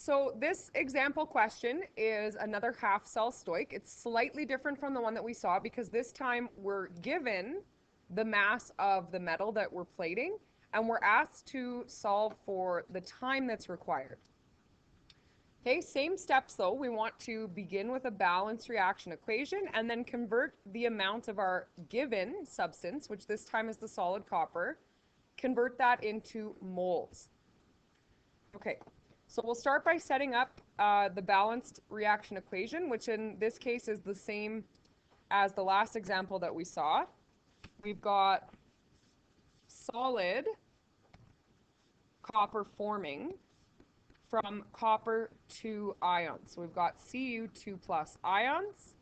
So this example question is another half cell stoich. It's slightly different from the one that we saw because this time we're given the mass of the metal that we're plating, and we're asked to solve for the time that's required. Okay, same steps though. We want to begin with a balanced reaction equation and then convert the amount of our given substance, which this time is the solid copper, convert that into moles. Okay, so we'll start by setting up the balanced reaction equation, which in this case is the same as the last example that we saw. We've got solid copper forming from copper 2 ions. So we've got Cu2 plus ions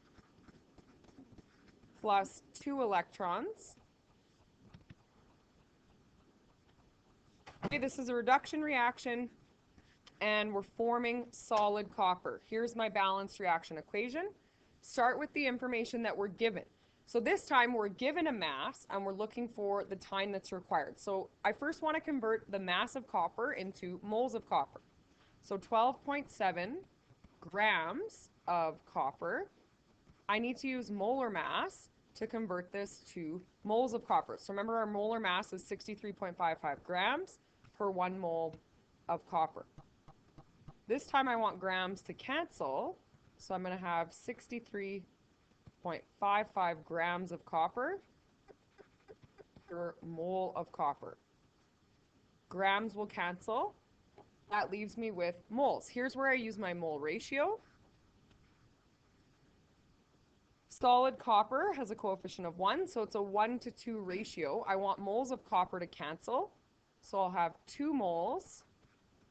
plus 2 electrons. Okay, this is a reduction reaction, and we're forming solid copper. Here's my balanced reaction equation. Start with the information that we're given. So this time we're given a mass and we're looking for the time that's required. So I first want to convert the mass of copper into moles of copper. So 12.7 grams of copper. I need to use molar mass to convert this to moles of copper. So remember, our molar mass is 63.55 grams per 1 mole of copper. This time I want grams to cancel, so I'm going to have 63.55 grams of copper per mole of copper. Grams will cancel. That leaves me with moles. Here's where I use my mole ratio. Solid copper has a coefficient of 1, so it's a 1:2 ratio. I want moles of copper to cancel, so I'll have 2 moles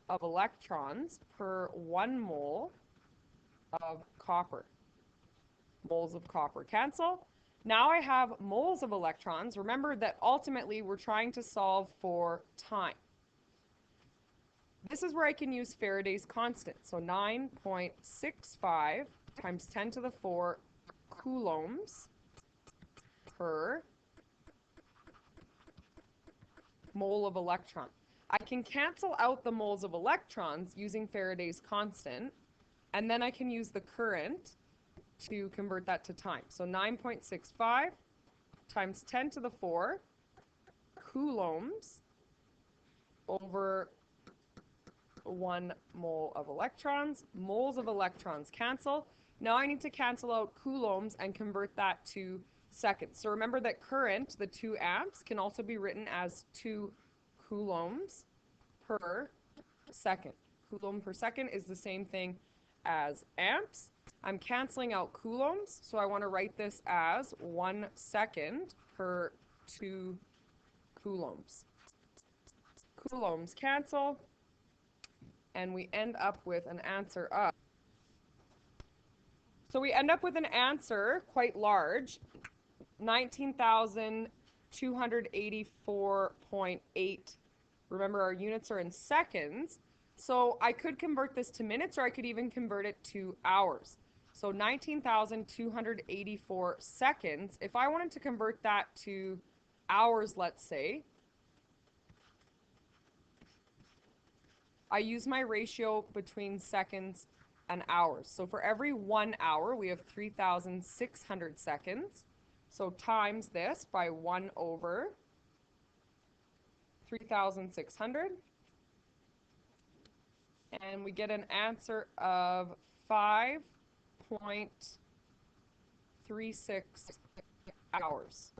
of electrons per 1 mole of copper. Moles of copper cancel. Now I have moles of electrons. Remember that ultimately we're trying to solve for time. This is where I can use Faraday's constant. So 9.65 times 10 to the 4 coulombs per mole of electron. I can cancel out the moles of electrons using Faraday's constant, and then I can use the current to convert that to time. So 9.65 times 10 to the 4 coulombs over 1 mole of electrons. Moles of electrons cancel. Now I need to cancel out coulombs and convert that to seconds. So remember that current, the 2 amps, can also be written as 2 coulombs per second. Coulomb per second is the same thing as amps. I'm canceling out coulombs, so I want to write this as 1 second per 2 coulombs. Coulombs cancel, and we end up with an answer of, so we end up with an answer quite large, 19,284.8. Remember, our units are in seconds. So I could convert this to minutes, or I could even convert it to hours. So 19,284 seconds. If I wanted to convert that to hours, let's say, I use my ratio between seconds and hours. So for every 1 hour, we have 3,600 seconds. So times this by 1 over 3,600. And we get an answer of 5.36 hours.